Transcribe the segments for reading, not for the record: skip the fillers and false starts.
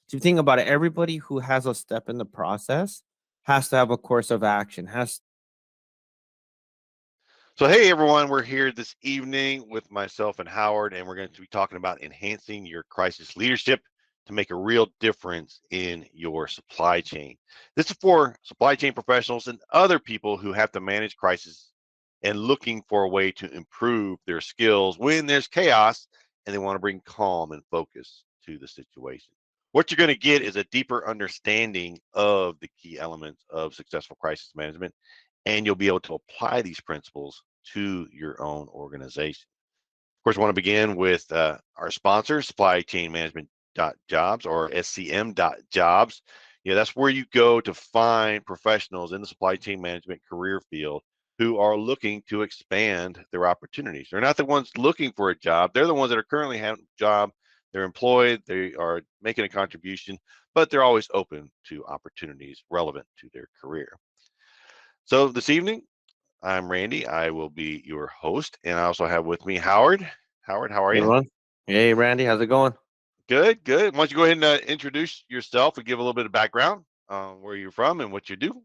So if you think about it, everybody who has a step in the process has to have a course of action. So, hey everyone, we're here this evening with myself and Howard, and we're going to be talking about enhancing your crisis leadership to make a real difference in your supply chain. This is for supply chain professionals and other people who have to manage crisis and looking for a way to improve their skills when there's chaos and they want to bring calm and focus to the situation. What you're going to get is a deeper understanding of the key elements of successful crisis management, and you'll be able to apply these principles to your own organization. Of course, I want to begin with our sponsor, Supply Chain Management Jobs, or SCM.jobs. That's where you go to find professionals in the supply chain management career field who are looking to expand their opportunities. They're not the ones looking for a job. They're the ones that are currently having a job. They're employed. They are making a contribution, but they're always open to opportunities relevant to their career. So this evening, I'm Randy. I will be your host, and I also have with me Howard. Howard, how are you? everyone. Hey, Randy, how's it going? Good, good. Why don't you go ahead and introduce yourself and give a little bit of background on where you're from and what you do?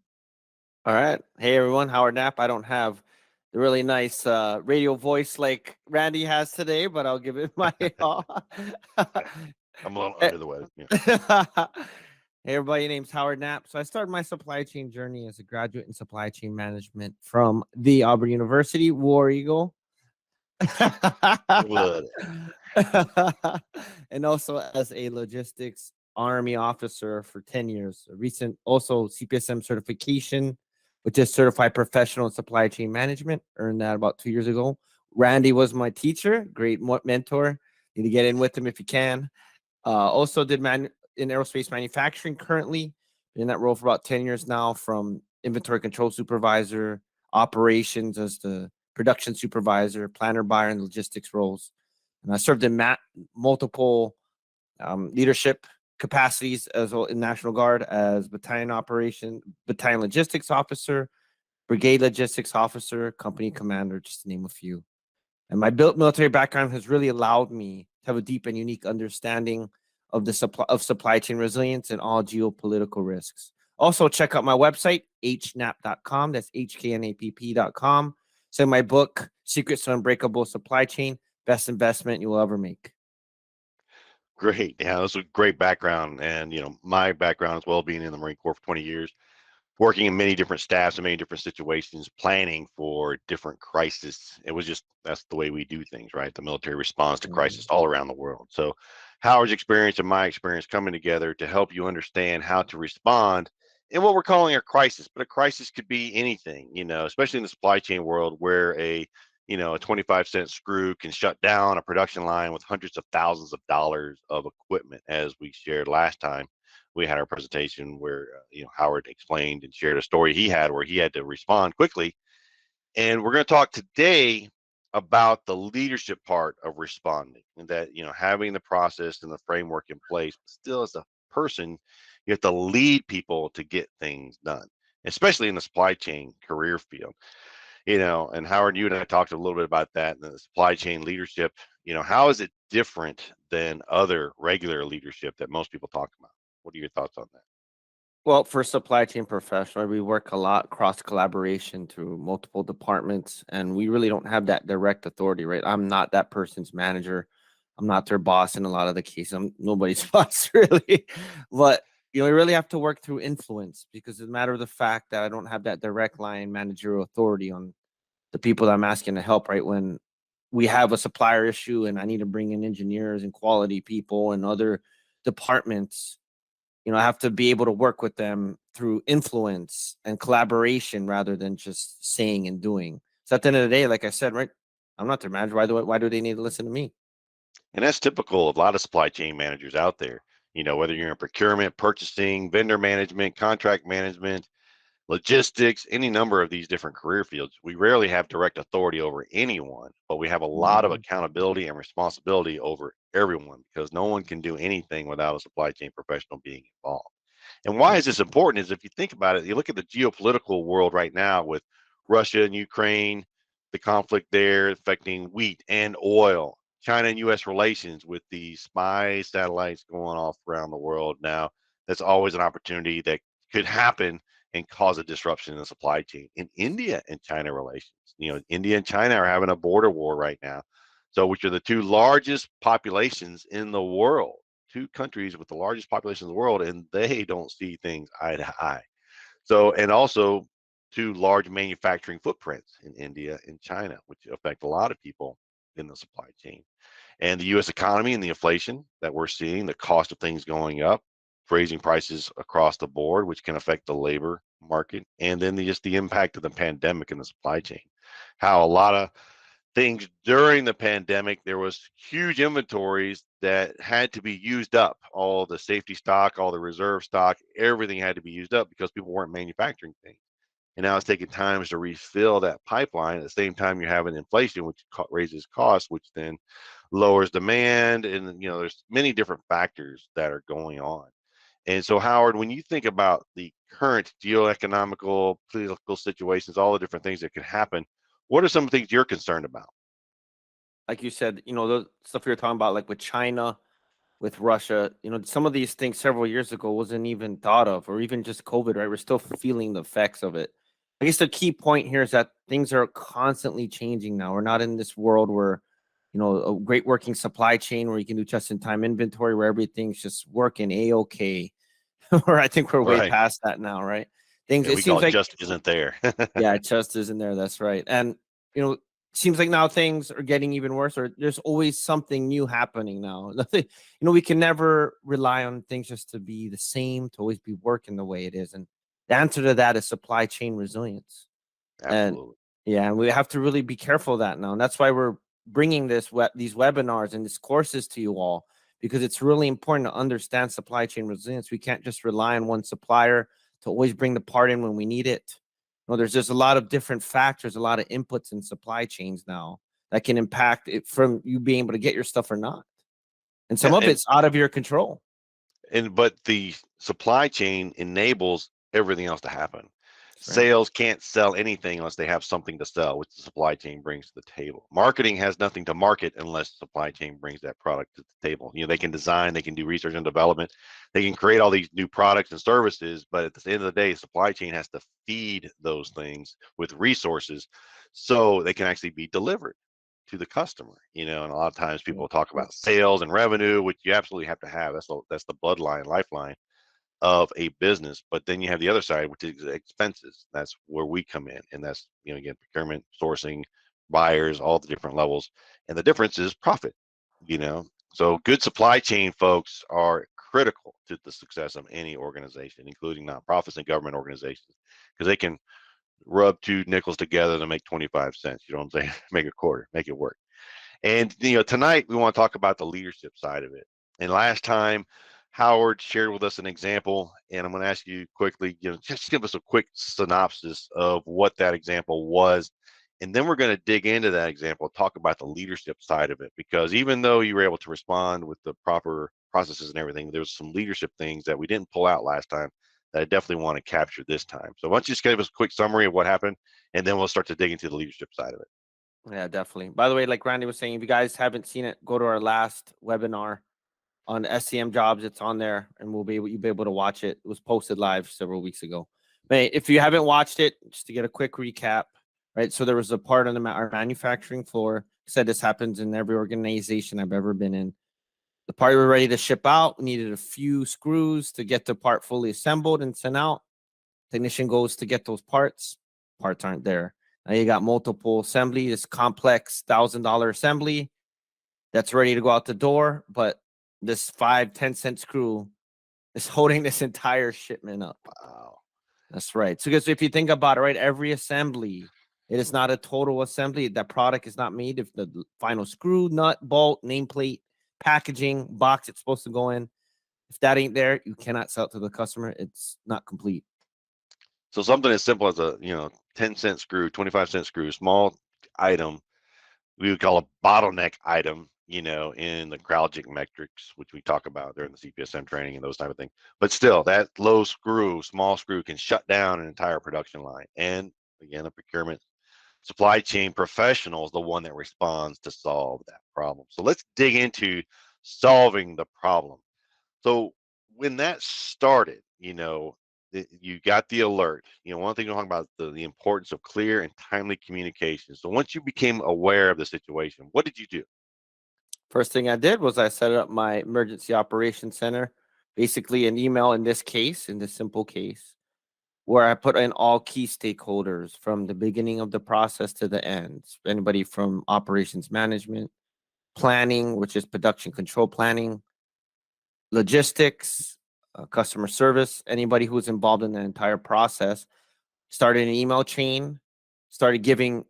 All right. Hey, everyone. Howard Knapp. I don't have the really nice radio voice like Randy has today, but I'll give it my all. Yeah, I'm a little Eh, under the weather. Yeah. Hey, everybody. Name's Howard Knapp. So I started my supply chain journey as a graduate in supply chain management from the Auburn University, War Eagle. Love it. And also as a logistics army officer for 10 years. A recent also cpsm certification, which is certified professional in supply chain management. Earned that about 2 years ago. Randy was my teacher, great mentor. Need to get in with him if you can. Also did in aerospace manufacturing currently. Been in that role for about 10 years now, from inventory control supervisor, operations as the production supervisor, planner, buyer, and logistics roles. And I served in multiple leadership capacities as well in National Guard as battalion logistics officer, brigade logistics officer, company commander, just to name a few. And my military background has really allowed me to have a deep and unique understanding of the supply chain resilience and all geopolitical risks. Also, check out my website, hnap.com. That's hknapp.com. So my book, Secrets to Unbreakable Supply Chain, best investment you'll ever make. Great. Yeah, that's a great background. And, my background as well, being in the Marine Corps for 20 years, working in many different staffs and many different situations, planning for different crises. That's the way we do things, right? The military responds to crisis all around the world. So Howard's experience and my experience coming together to help you understand how to respond in what we're calling a crisis. But a crisis could be anything, especially in the supply chain world, where a 25-cent screw can shut down a production line with hundreds of thousands of dollars of equipment, as we shared last time we had our presentation where Howard explained and shared a story he had where he had to respond quickly. And we're going to talk today about the leadership part of responding, and that having the process and the framework in place, but still as a person you have to lead people to get things done, especially in the supply chain career field. And Howard, you and I talked a little bit about that, and the supply chain leadership. How is it different than other regular leadership that most people talk about? What are your thoughts on that? Well, for supply chain professional, we work a lot cross collaboration through multiple departments, and we really don't have that direct authority, right? I'm not that person's manager. I'm not their boss in a lot of the cases. I'm nobody's boss, really. But you really have to work through influence, because it's a matter of the fact that I don't have that direct line managerial authority on the people that I'm asking to help, right? When we have a supplier issue and I need to bring in engineers and quality people and other departments, I have to be able to work with them through influence and collaboration rather than just saying and doing. So at the end of the day, like I said, right, I'm not their manager. Why do they need to listen to me? And that's typical of a lot of supply chain managers out there. Whether you're in procurement, purchasing, vendor management, contract management, logistics, any number of these different career fields, we rarely have direct authority over anyone, but we have a lot of Mhm. accountability and responsibility over everyone, because no one can do anything without a supply chain professional being involved. And why is this important is, if you think about it, you look at the geopolitical world right now with Russia and Ukraine, the conflict there affecting wheat and oil, China and U.S. relations with the spy satellites going off around the world now, that's always an opportunity that could happen and cause a disruption in the supply chain. In India and China relations, India and China are having a border war right now. So, which are the two largest populations in the world, two countries with the largest population in the world, and they don't see things eye to eye. So, and also two large manufacturing footprints in India and China, which affect a lot of people in the supply chain. And the US economy and the inflation that we're seeing, the cost of things going up, raising prices across the board, which can affect the labor market, and then just the impact of the pandemic in the supply chain. How a lot of things during the pandemic, there was huge inventories that had to be used up. All the safety stock, all the reserve stock, everything had to be used up because people weren't manufacturing things. And now it's taking times to refill that pipeline. At the same time, you're having inflation, which raises costs, which then lowers demand. And, there's many different factors that are going on. And so, Howard, when you think about the current geoeconomical, political situations, all the different things that could happen, what are some things you're concerned about? Like you said, the stuff you're talking about, like with China, with Russia, some of these things several years ago wasn't even thought of, or even just COVID, right? We're still feeling the effects of it. I guess the key point here is that things are constantly changing now. We're not in this world where, a great working supply chain where you can do just-in-time inventory, where everything's just working A-okay. Or I think we're way Right. past that now, right? Yeah, It we call seems it like, just isn't there. yeah, it just isn't there. That's right. And, seems like now things are getting even worse, or there's always something new happening now. Nothing, we can never rely on things just to be the same, to always be working the way it is. And the answer to that is supply chain resilience. And Absolutely. yeah, and we have to really be careful of that now. And that's why we're bringing these webinars and these courses to you all, because it's really important to understand supply chain resilience. We can't just rely on one supplier to always bring the part in when we need it. There's just a lot of different factors, a lot of inputs in supply chains now that can impact it from you being able to get your stuff or not. And some Yeah, of it's out of your control. but the supply chain enables everything else to happen. That's right. Sales can't sell anything unless they have something to sell, which the supply chain brings to the table. Marketing has nothing to market unless supply chain brings that product to the table. They can design, they can do research and development, they can create all these new products and services, but at the end of the day, supply chain has to feed those things with resources so they can actually be delivered to the customer. And a lot of times people talk about sales and revenue, which you absolutely have to have. That's the bloodline, lifeline of a business. But then you have the other side, which is expenses. That's where we come in, and that's again, procurement, sourcing, buyers, all the different levels. And the difference is profit. So good supply chain folks are critical to the success of any organization, including nonprofits and government organizations, because they can rub two nickels together to make 25 cents. You know what I'm saying? Make a quarter, make it work. And tonight we want to talk about the leadership side of it. And last time, Howard shared with us an example, and I'm going to ask you quickly, just give us a quick synopsis of what that example was. And then we're going to dig into that example, talk about the leadership side of it, because even though you were able to respond with the proper processes and everything, there's some leadership things that we didn't pull out last time that I definitely want to capture this time. So why don't you just give us a quick summary of what happened, and then we'll start to dig into the leadership side of it. Yeah, definitely. By the way, like Randy was saying, if you guys haven't seen it, go to our last webinar on SCMJobs. It's on there, and you'll be able to watch it. It was posted live several weeks ago. But if you haven't watched it, just to get a quick recap, right? So there was a part on our manufacturing floor. Said this happens in every organization I've ever been in. The part we were ready to ship out, we needed a few screws to get the part fully assembled and sent out. Technician goes to get those parts. Parts aren't there. Now you got multiple assembly, this complex $1,000 assembly that's ready to go out the door, but this 5-10 cent screw is holding this entire shipment up. Wow. That's right. So because if you think about it, right, every assembly, it is not a total assembly. That product is not made if the final screw, nut, bolt, nameplate, packaging, box it's supposed to go in. If that ain't there, you cannot sell it to the customer. It's not complete. So something as simple as a 10-cent screw, 25-cent screw, small item, we would call a bottleneck item, in the Kraljic metrics, which we talk about during the CPSM training and those type of things. But still, that small screw can shut down an entire production line. And again, a procurement supply chain professional is the one that responds to solve that problem. So let's dig into solving the problem. So when that started, you got the alert. One thing you're talking about the importance of clear and timely communication. So once you became aware of the situation, what did you do? First thing I did was I set up my emergency operations center, basically an email in this simple case, where I put in all key stakeholders from the beginning of the process to the end. Anybody from operations management, planning, which is production control planning, logistics, customer service, anybody who was involved in the entire process. Started an email chain, started giving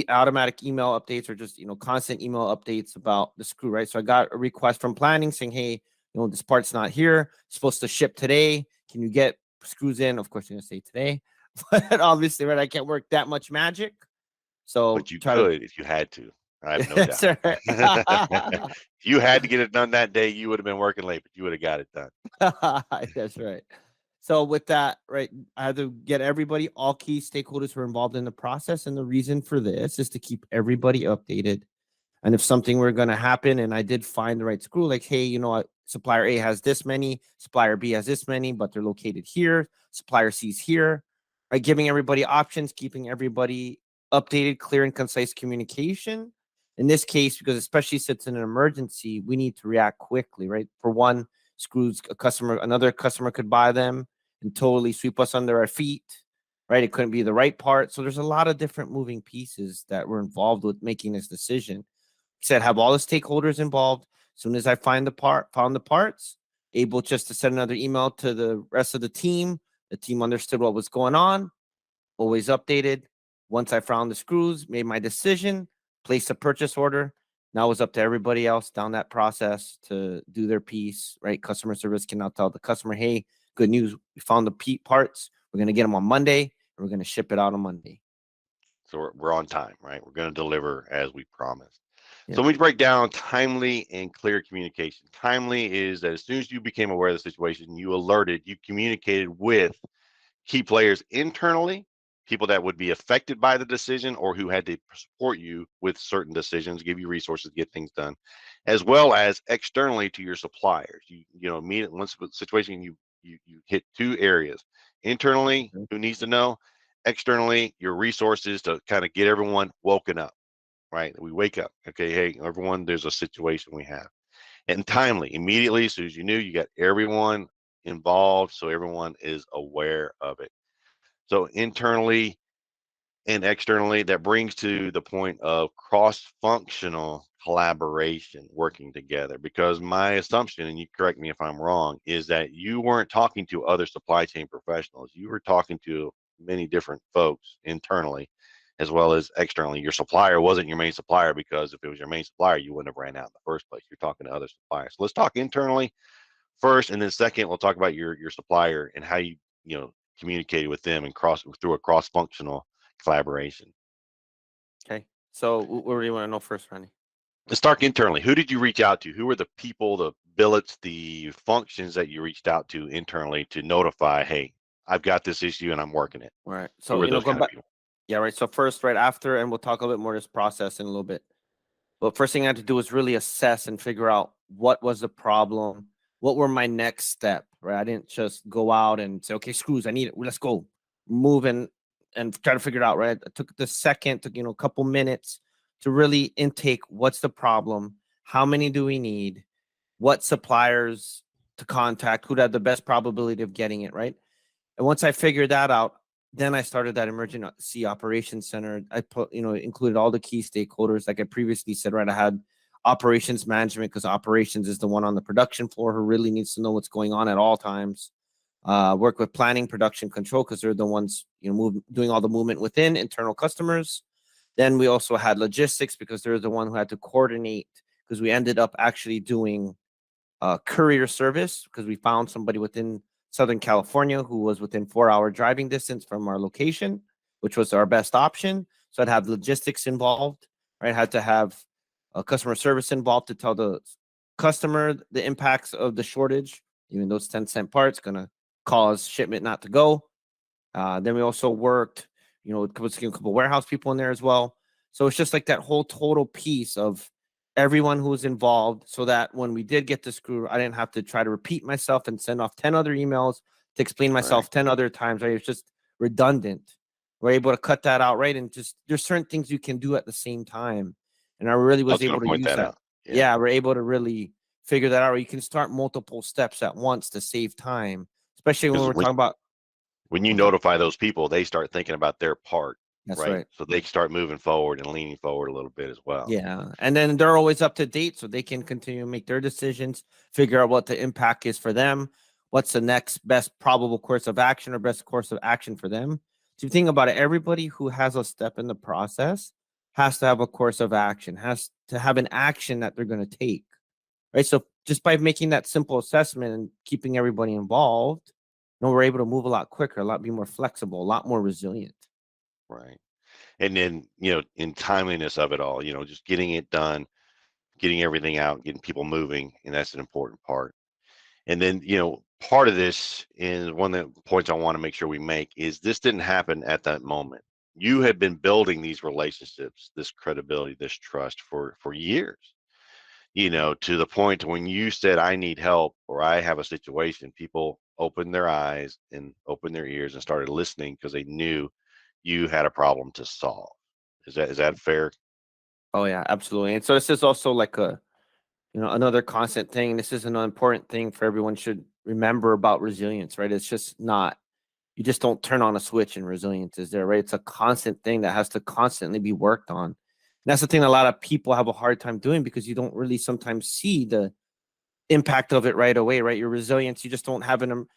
automatic email updates or just constant email updates about the screw, right? So I got a request from planning saying, hey, this part's not here, it's supposed to ship today, can you get screws in? Of course you're gonna say today, but obviously, right, I can't work that much magic, so But you try to could if you had to. I have no doubt. sir. If you had to get it done that day, you would have been working late, but you would have got it done. That's right. So with that, right, I had to get everybody, all key stakeholders who are involved in the process. And the reason for this is to keep everybody updated. And if something were going to happen and I did find the right screw, like, hey, supplier A has this many, supplier B has this many, but they're located here, supplier C's here, right? Giving everybody options, keeping everybody updated, clear and concise communication. In this case, because especially since it's an emergency, we need to react quickly, right? For one, screws another customer could buy them and totally sweep us under our feet, right? It couldn't be the right part. So there's a lot of different moving pieces that were involved with making this decision. Said have all the stakeholders involved. As soon as I found the parts, able just to send another email to the rest of the team. The team understood what was going on, always updated. Once I found the screws, made my decision, placed a purchase order. Now it's up to everybody else down that process to do their piece, right? Customer service can now tell the customer, hey, good news, we found the parts. We're going to get them on Monday, and we're going to ship it out on Monday. So we're on time, right? We're going to deliver as we promised. Yeah. So when we break down timely and clear communication, timely is that as soon as you became aware of the situation, you communicated with key players internally, people that would be affected by the decision or who had to support you with certain decisions, give you resources to get things done, as well as externally to your suppliers. Immediately once the situation, you hit two areas: internally, who needs to know; externally, your resources to kind of get everyone woken up. Right? We wake up. Okay, hey, everyone, there's a situation we have. And timely, immediately, as soon as you knew, you got everyone involved, so everyone is aware of it. So internally and externally, that brings to the point of cross-functional collaboration, working together. Because my assumption, and you correct me if I'm wrong, is that you weren't talking to other supply chain professionals. You were talking to many different folks internally as well as externally. Your supplier wasn't your main supplier, because if it was your main supplier, you wouldn't have ran out in the first place. You're talking to other suppliers. So let's talk internally first, and then second, we'll talk about your supplier and how you communicated with them and through a cross-functional collaboration. Okay. So what do you want to know first, Ronnie? Let's start internally. Who did you reach out to? Who were the people, the billets, the functions that you reached out to internally to notify, hey, I've got this issue and I'm working it? All right. Who So, were those going kind of back. people? Yeah, right. So first, right after, and we'll talk a little bit more this process in a little bit. But first thing I had to do was really assess and figure out what was the problem, what were my next step, right? I didn't just go out and say, okay, screws, I need it. Let's go. Move and try to figure it out, right? I took a couple minutes to really intake what's the problem, how many do we need, what suppliers to contact, who'd have the best probability of getting it, right? And once I figured that out, then I started that emergency operations center. I included all the key stakeholders. Like I previously said, right, I had operations management, because operations is the one on the production floor who really needs to know what's going on at all times. Work with planning, production control, because they're the ones doing all the movement within internal customers. Then we also had logistics, because they're the one who had to coordinate, because we ended up actually doing courier service, because we found somebody within Southern California who was within 4-hour driving distance from our location, which was our best option. So I'd have logistics involved, right? Had to have customer service involved to tell the customer the impacts of the shortage. Even those 10-cent parts going to cause shipment not to go. Then we also worked you know, a couple warehouse people in there as well. So it's just like that whole total piece of everyone who was involved, so that when we did get the screw, I didn't have to try to repeat myself and send off 10 other emails to explain myself 10 other times. Right? It's just redundant. We're able to cut that out, right? And just there's certain things you can do at the same time. And I really I was was going able to to point use that that. out. Yeah. Yeah, we're able to really figure that out. Or you can start multiple steps at once to save time, especially when Because we're talking about. when you What's that? notify those people, they start thinking about their part, That's right? right. So they start moving forward and leaning forward a little bit as well. Yeah. And then they're always up to date so they can continue to make their decisions, figure out what the impact is for them, what's the next best probable course of action or best course of action for them. So you think about it, everybody who has a step in the process has to have a course of action, has to have an action that they're going to take. Right. So just by making that simple assessment and keeping everybody involved, you know, we're able to move a lot quicker, a lot be more flexible, a lot more resilient. Right. And then, in timeliness of it all, just getting it done, getting everything out, getting people moving, and that's an important part. And then, part of this is one of the points I want to make sure we make is this didn't happen at that moment. You had been building these relationships, this credibility, this trust for years, to the point when you said, I need help or I have a situation, people opened their eyes and opened their ears and started listening because they knew you had a problem to solve. Is that fair? Oh yeah, absolutely. And so this is also like a, you know, another constant thing. This is an important thing for everyone should remember about resilience, right? It's just not, you just don't turn on a switch and resilience is there, right? It's a constant thing that has to constantly be worked on. And that's the thing a lot of people have a hard time doing because you don't really sometimes see the impact of it right away, right? Your resilience, you just don't have an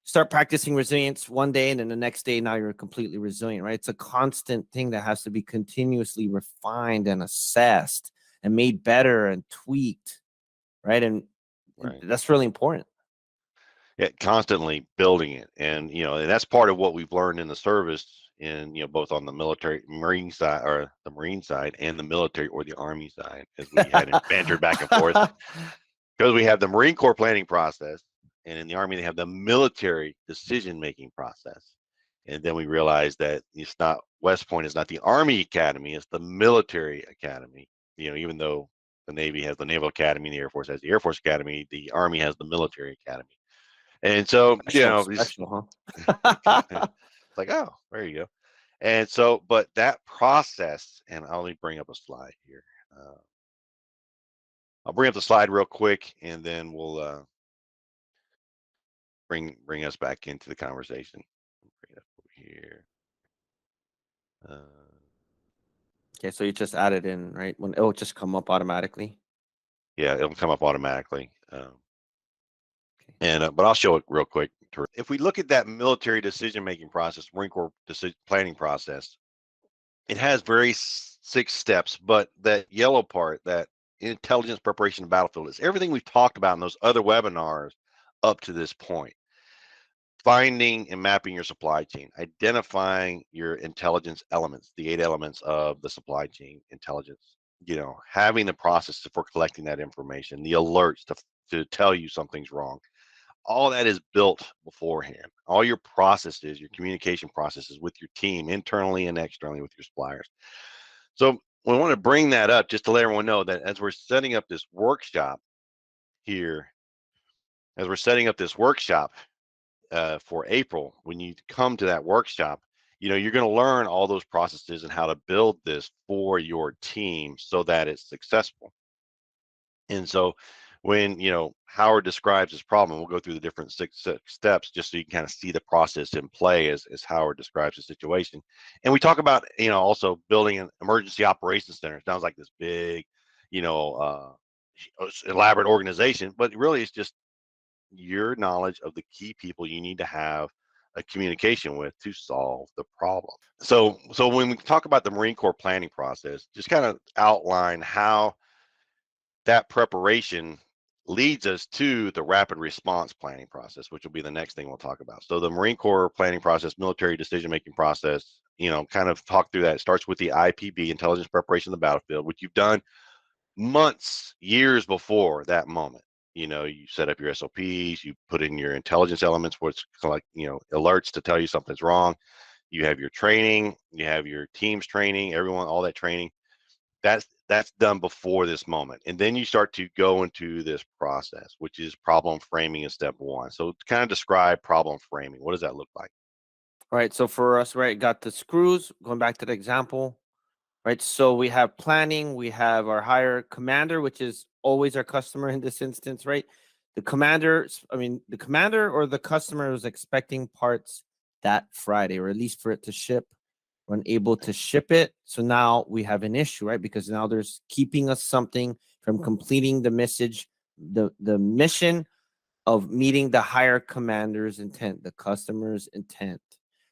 start practicing resilience one day and then the next day now you're completely resilient, right? It's a constant thing that has to be continuously refined and assessed and made better and tweaked, right? And Right. that's really important. Yeah, constantly building it. And that's part of what we've learned in the service in, both on the military marine side or the marine side and the military or the army side, as we had bantered back and forth. Because we have the Marine Corps planning process, and in the Army, they have the military decision-making process. And then we realized that it's not, West Point is not the Army Academy, it's the military academy. Even though the Navy has the Naval Academy, the Air Force has the Air Force Academy, the Army has the military academy. And so, Special, it's special, huh? like, oh, there you go. And so, but that process, and I'll let me bring up a slide here. I'll bring up the slide real quick, and then we'll bring us back into the conversation. Bring it up over here. Okay, so you just add it in, right? When it'll just come up automatically. Yeah, it'll come up automatically. Okay. And but I'll show it real quick. If we look at that military decision-making process, Marine Corps planning process, it has very 6 steps, but that yellow part, that intelligence preparation of battlefield, is everything we've talked about in those other webinars up to this point. Finding and mapping your supply chain, identifying your intelligence elements, the 8 elements of the supply chain intelligence, having the process for collecting that information, the alerts to tell you something's wrong. All that is built beforehand. All your processes, your communication processes with your team, internally and externally with your suppliers. So we want to bring that up just to let everyone know that as we're setting up this workshop here, as we're setting up this workshop for April, when you come to that workshop, you're going to learn all those processes and how to build this for your team so that it's successful. And so when, Howard describes this problem, we'll go through the different 6 steps just so you can kind of see the process in play as Howard describes the situation. And we talk about, also building an emergency operations center. It sounds like this big, elaborate organization, but really it's just your knowledge of the key people you need to have a communication with to solve the problem. So when we talk about the Marine Corps planning process, just kind of outline how that preparation leads us to the rapid response planning process, which will be the next thing we'll talk about. So the Marine Corps planning process, military decision-making process, kind of talk through that. It starts with the IPB, intelligence preparation of the battlefield, which you've done months, years before that moment. You set up your SOPs, you put in your intelligence elements, what's like, alerts to tell you something's wrong. You have your training, you have your team's training, everyone, all that training. That's done before this moment. And then you start to go into this process, which is problem framing is step one. So kind of describe problem framing. What does that look like? All right. So for us, right, got the screws, going back to the example, right? So we have planning, we have our higher commander, which is always our customer in this instance, right? The commander, the commander or the customer was expecting parts that Friday, or at least for it to ship, we're unable to ship it. So now we have an issue, right? Because now there's keeping us something from completing the message, the mission of meeting the higher commander's intent, the customer's intent.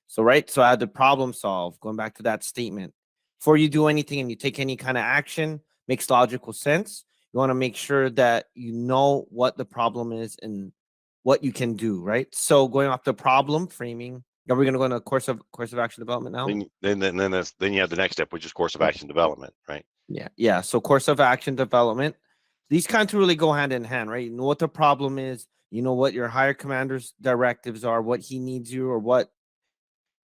So, right. So I had to problem solve, going back to that statement. Before you do anything and you take any kind of action, makes logical sense. You want to make sure that you know what the problem is and what you can do, right? So going off the problem framing, are we going to go into course of action development now? Then you have the next step, which is course of action development, right? Yeah. So course of action development. These kind of really go hand in hand, right? You know what the problem is. You know what your higher commander's directives are, what he needs you, or what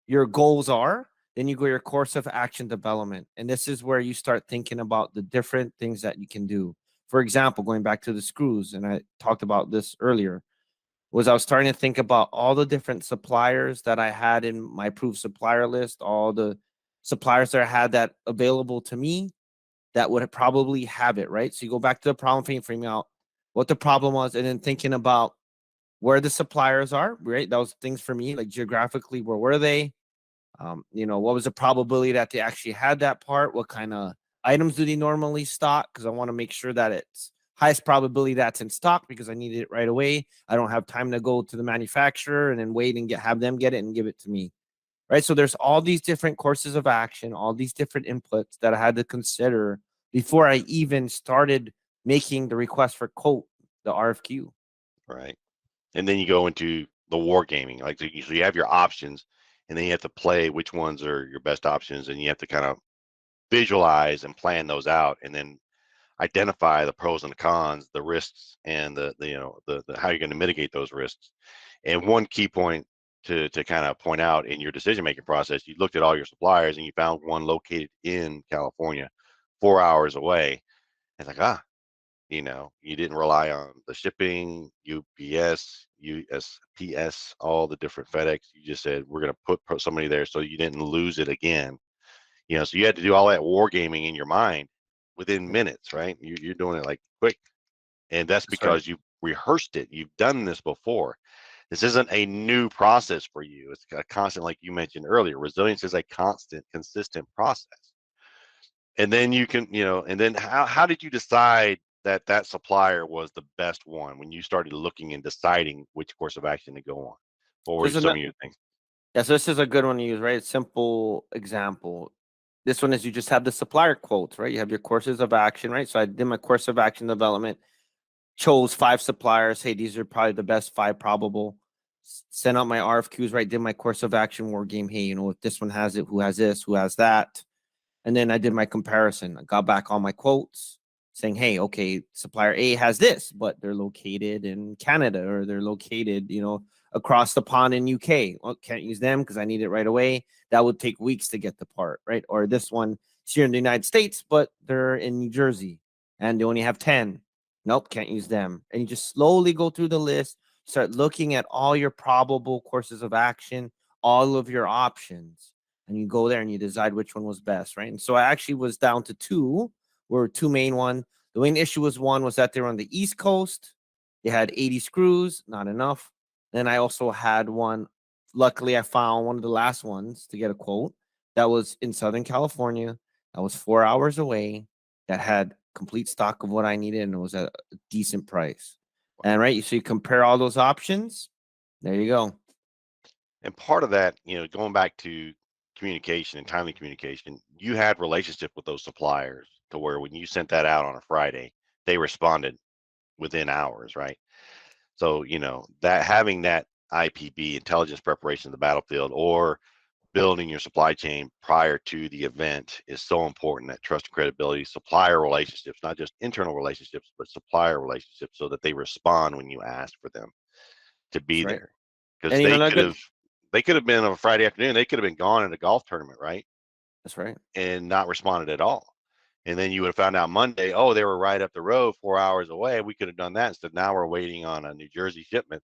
your goals are. Then you go your course of action development. And this is where you start thinking about the different things that you can do. For example, going back to the screws, and I talked about this earlier, was I was starting to think about all the different suppliers that I had in my approved supplier list, all the suppliers that I had that available to me that would probably have it, right? So you go back to the problem framing out what the problem was, and then thinking about where the suppliers are, right? That was things for me, like geographically, where were they? What was the probability that they actually had that part? What kind of items do they normally stock? Because I want to make sure that it's highest probability that's in stock because I need it right away. I don't have time to go to the manufacturer and then wait and have them get it and give it to me. Right. So there's all these different courses of action, all these different inputs that I had to consider before I even started making the request for quote, the RFQ. Right. And then you go into the war gaming, like so you have your options, and then you have to play which ones are your best options, and you have to kind of visualize and plan those out, and then identify the pros and the cons, the risks, and the how you're going to mitigate those risks. And one key point to kind of point out in your decision making process, you looked at all your suppliers and you found one located in California, 4 hours away. It's like, you didn't rely on the shipping, UPS, USPS, all the different FedEx. You just said we're going to put somebody there so you didn't lose it again. So you had to do all that war gaming in your mind within minutes, right? You're doing it like quick, and that's That's right. because you rehearsed it. You've done this before. This isn't a new process for you. It's a constant, like you mentioned earlier. Resilience is a constant, consistent process. And then you can, and then how did you decide that that supplier was the best one when you started looking and deciding which course of action to go on? What So were some of your things? yeah, so this is a good one to use, right? Simple example. This one is you just have the supplier quotes, right? You have your courses of action, right? So I did my course of action development, chose 5 suppliers. Hey, these are probably the best 5 probable. Sent out my RFQs, right? Did my course of action war game. Hey, if this one has it, who has this, who has that? And then I did my comparison. I got back all my quotes saying, hey, okay, supplier A has this, but they're located in Canada or they're located, across the pond in UK. Well, can't use them because I need it right away. That would take weeks to get the part, right? Or this one is here in the United States, but they're in New Jersey and they only have 10. Nope, can't use them. And you just slowly go through the list, start looking at all your probable courses of action, all of your options, and you go there and you decide which one was best, right? And so I actually was down to 2, were 2 main one. The main issue was one was that they were on the East Coast. They had 80 screws, not enough. Then I also had one. Luckily, I found one of the last ones to get a quote that was in Southern California. That was 4 hours away. That had complete stock of what I needed, and it was at a decent price. And right, so you compare all those options. There you go. And part of that, going back to communication and timely communication, you had relationship with those suppliers to where when you sent that out on a Friday, they responded within hours, right? So, that having that IPB, intelligence preparation of the battlefield, or building your supply chain prior to the event is so important. That trust and credibility, supplier relationships, not just internal relationships, but supplier relationships, so that they respond when you ask for them to That's be right. there. Because And they another could good have they could have been on a Friday afternoon, they could have been gone in a golf tournament, right? That's right. And not responded at all. And then you would have found out Monday, oh, they were right up the road 4 hours away. We could have done that. So now we're waiting on a New Jersey shipment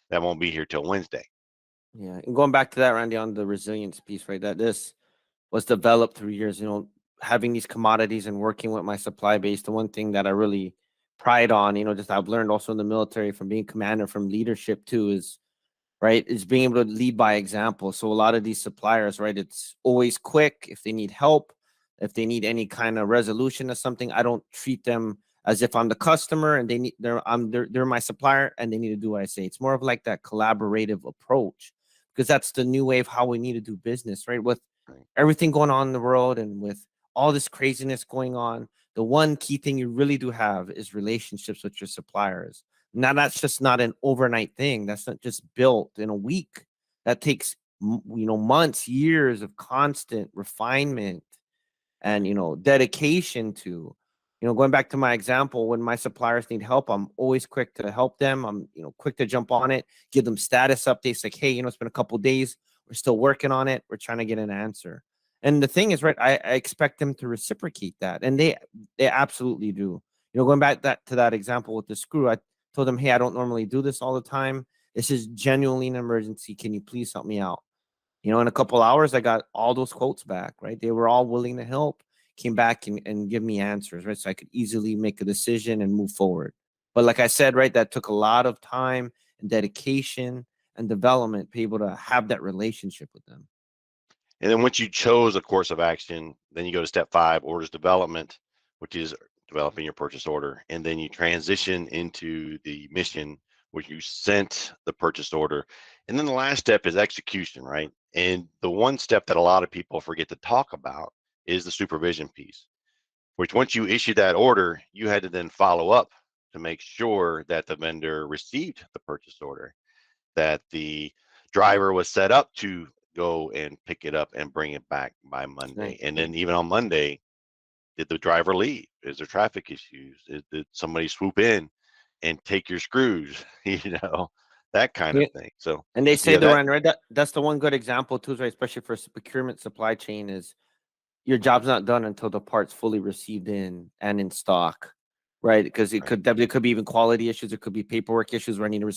that won't be here till Wednesday. Yeah. And going back to that, Randy, on the resilience piece, right? That this was developed through years, having these commodities and working with my supply base. The one thing that I really pride on, just I've learned also in the military from being commander, from leadership too, is right, is being able to lead by example. So a lot of these suppliers, right, it's always quick. If they need help, if they need any kind of resolution of something, I don't treat them as if I'm the customer and they're my supplier and they need to do what I say. It's more of like that collaborative approach, because that's the new way of how we need to do business, right? With everything going on in the world and with all this craziness going on, the one key thing you really do have is relationships with your suppliers. Now, that's just not an overnight thing. That's not just built in a week. That takes, months, years of constant refinement and, dedication to, going back to my example, when my suppliers need help, I'm always quick to help them. I'm, quick to jump on it, give them status updates like, hey, it's been a couple of days. We're still working on it. We're trying to get an answer. And the thing is, right, I expect them to reciprocate that. And they absolutely do. Going back to that example with the screw, I told them, hey, I don't normally do this all the time. This is genuinely an emergency. Can you please help me out? In a couple hours, I got all those quotes back, right? They were all willing to help, came back and give me answers, right? So I could easily make a decision and move forward. But like I said, right, that took a lot of time and dedication and development to be able to have that relationship with them. And then once you chose a course of action, then you go to step 5, orders development, which is developing your purchase order. And then you transition into the mission, which you sent the purchase order. And then the last step is execution, right? And the one step that a lot of people forget to talk about is the supervision piece, which once you issue that order, you had to then follow up to make sure that the vendor received the purchase order, that the driver was set up to go and pick it up and bring it back by Monday. Right. And then even on Monday, did the driver leave? Is there traffic issues? Did somebody swoop in and take your screws? That kind of Yeah. thing. So And they say yeah, the that one, right? That's the one good example too, right? Especially for procurement supply chain, is your job's not done until the part's fully received in and in stock, right? Because right. there could be even quality issues, there could be paperwork issues where I need to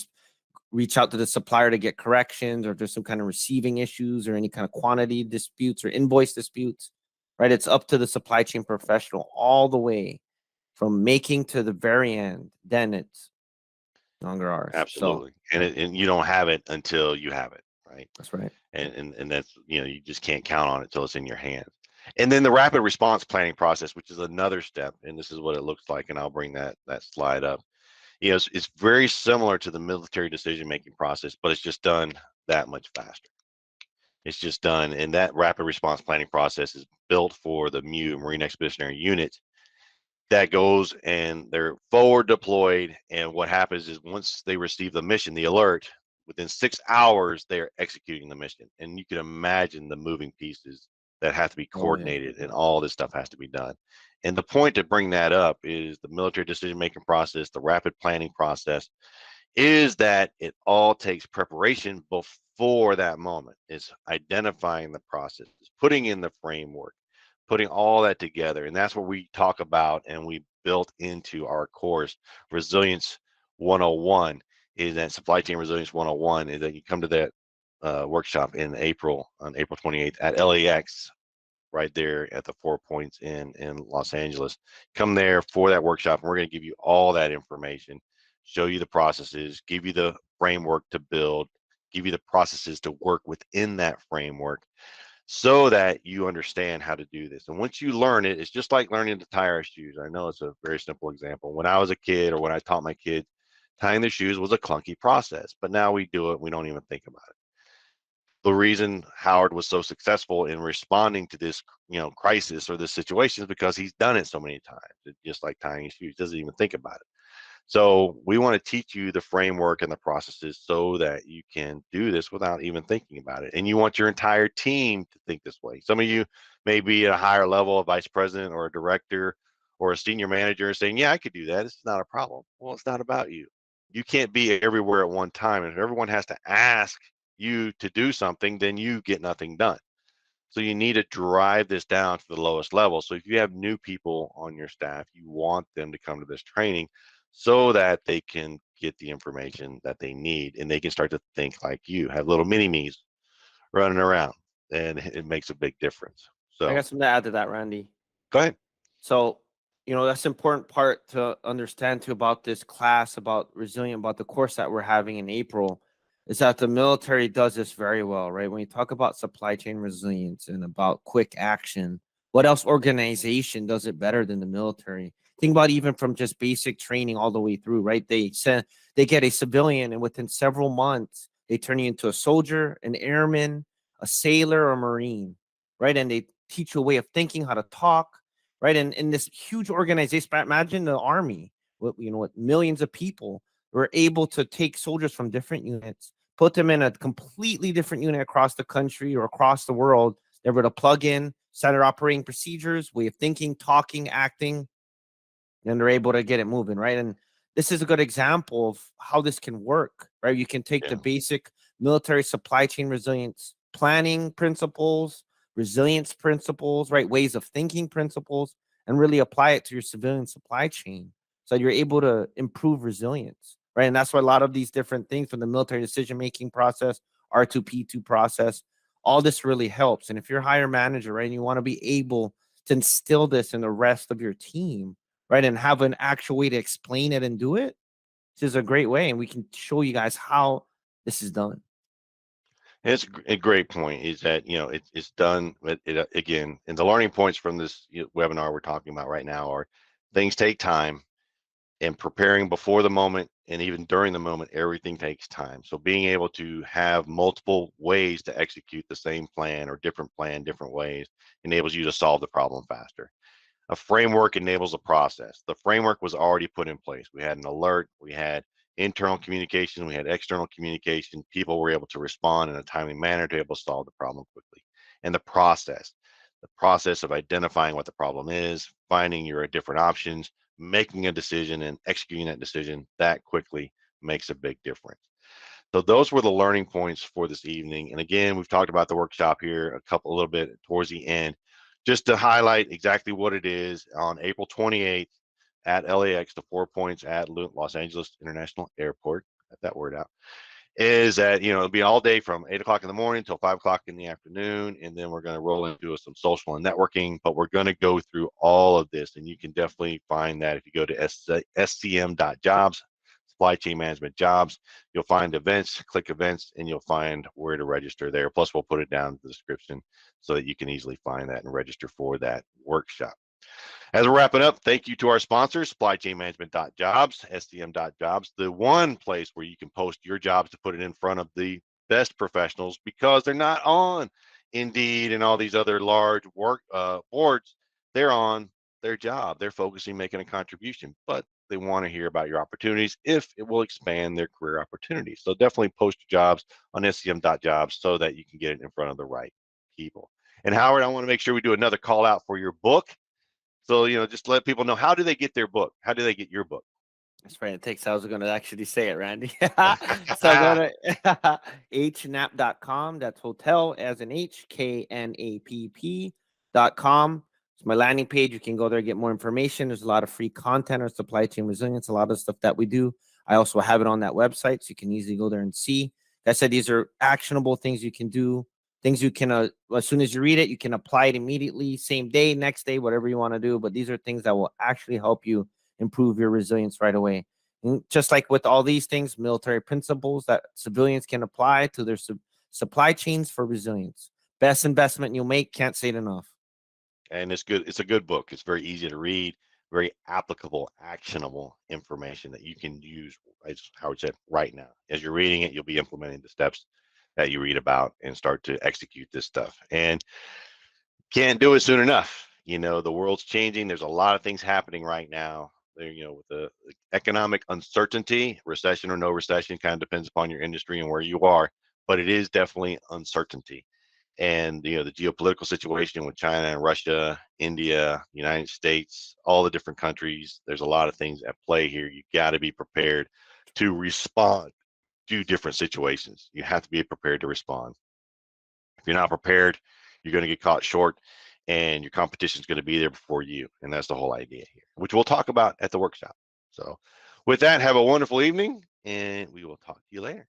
reach out to the supplier to get corrections, or if there's some kind of receiving issues or any kind of quantity disputes or invoice disputes, right? It's up to the supply chain professional all the way from making to the very end. Then it's no longer ours. So Absolutely. And you don't have it until you have it, right? that's right. And that's, you just can't count on it till it's in your hands. And then the rapid response planning process, which is another step, and this is what it looks like, and I'll bring that slide up. It's very similar to the military decision making process, but it's just done that much faster. It's just done, and that rapid response planning process is built for the MU, Marine Expeditionary Unit, that goes and they're forward deployed. And what happens is once they receive the mission, the alert, within 6 hours, they're executing the mission. And you can imagine the moving pieces that have to be Oh yeah. coordinated and all this stuff has to be done. And the point to bring that up is the military decision making process, the rapid planning process, is that it all takes preparation before that moment. It's identifying the process, putting in the framework, putting all that together. And that's what we talk about and we built into our course, Resilience 101, is that supply chain resilience 101, is that you come to that workshop on April 28th at LAX, right there at the 4 Points in Los Angeles. Come there for that workshop, and we're going to give you all that information, show you the processes, give you the framework to build, give you the processes to work within that framework so that you understand how to do this. And once you learn it, it's just like learning to tie our shoes. I know it's a very simple example. When I was a kid, or when I taught my kids, tying their shoes was a clunky process, but now we do it. We don't even think about it. The reason Howard was so successful in responding to this, crisis or this situation is because he's done it so many times. It's just like tying his shoes, doesn't even think about it. So we want to teach you the framework and the processes so that you can do this without even thinking about it. And you want your entire team to think this way. Some of you may be at a higher level, a vice president or a director or a senior manager, saying, yeah, I could do that. It's not a problem. Well, it's not about you. You can't be everywhere at one time. And if everyone has to ask you to do something, then you get nothing done. So you need to drive this down to the lowest level. So if you have new people on your staff, you want them to come to this training so that they can get the information that they need and they can start to think like you, have little mini me's running around, and it makes a big difference. I So got something to add to that, Randy. go ahead. So, that's an important part to understand too about this class, about resilient, about the course that we're having in April, is that the military does this very well, right? When you talk about supply chain resilience and about quick action, what else organization does it better than the military? Think about even from just basic training all the way through, right? They get a civilian, and within several months, they turn you into a soldier, an airman, a sailor, or marine, right? And they teach you a way of thinking, how to talk, right? And in this huge organization, imagine the army, with millions of people, were able to take soldiers from different units, put them in a completely different unit across the country or across the world. They're able to plug in standard operating procedures, way of thinking, talking, acting, and they're able to get it moving, right? And this is a good example of how this can work, right? You can take the Yeah. basic military supply chain resilience planning principles, resilience principles, right? Ways of thinking principles, and really apply it to your civilian supply chain so you're able to improve resilience, right? And that's why a lot of these different things from the military decision making process, R2P2 process, all this really helps. And if you're a higher manager, right, and you want to be able to instill this in the rest of your team, right, and have an actual way to explain it and do it, this is a great way. And we can show you guys how this is done. And it's a great point is that, it's done, but again, and the learning points from this webinar we're talking about right now are things take time, and preparing before the moment and even during the moment, everything takes time. So being able to have multiple ways to execute the same plan or different plan, different ways, enables you to solve the problem faster. A framework enables a process. The framework was already put in place. We had an alert, we had internal communication, we had external communication. People were able to respond in a timely manner to be able to solve the problem quickly. And the process of identifying what the problem is, finding your different options, making a decision and executing that decision that quickly makes a big difference. So those were the learning points for this evening. And again, we've talked about the workshop here a little bit towards the end, just to highlight exactly what it is. On April 28th at LAX, the 4 Points at Los Angeles International Airport, got that word out, is that, it'll be all day from 8 o'clock in the morning till 5 o'clock in the afternoon. And then we're going to roll into some social and networking, but we're going to go through all of this. And you can definitely find that if you go to SCM.jobs, supply chain management jobs, you'll find events, click events, and you'll find where to register there. Plus, we'll put it down in the description so that you can easily find that and register for that workshop. As we're wrapping up, thank you to our sponsors, supply chain management.jobs, SCM.jobs, the one place where you can post your jobs to put it in front of the best professionals, because they're not on Indeed and all these other large work boards. They're on their job. They're focusing, making a contribution, but they want to hear about your opportunities if it will expand their career opportunities. So definitely post your jobs on SCM.jobs so that you can get it in front of the right people. And Howard, I want to make sure we do another call out for your book. So, just let people know, how do they get their book? How do they get your book? That's right. It takes, I was going to actually say it, Randy. So go to hnap.com. That's hotel as in HKNAPP.com. It's my landing page. You can go there, get more information. There's a lot of free content on supply chain resilience, a lot of stuff that we do. I also have it on that website, so you can easily go there and see. Like I said, these are actionable things you can do, things you can, as soon as you read it, you can apply it immediately, same day, next day, whatever you want to do. But these are things that will actually help you improve your resilience right away. And just like with all these things, military principles that civilians can apply to their supply chains for resilience. Best investment you'll make, can't say it enough. And it's good. It's a good book. It's very easy to read, very applicable, actionable information that you can use, as Howard said, right now. As you're reading it, you'll be implementing the steps that you read about and start to execute this stuff. And can't do it soon enough. The world's changing. There's a lot of things happening right now. There, with the economic uncertainty, recession or no recession, kind of depends upon your industry and where you are, but it is definitely uncertainty. And the geopolitical situation with China and Russia, India, United States, all the different countries, there's a lot of things at play here. You got to be prepared to respond do different situations. You have to be prepared to respond. If you're not prepared, you're going to get caught short, and your competition is going to be there before you. And that's the whole idea here, which we'll talk about at the workshop. So with that, have a wonderful evening, and we will talk to you later.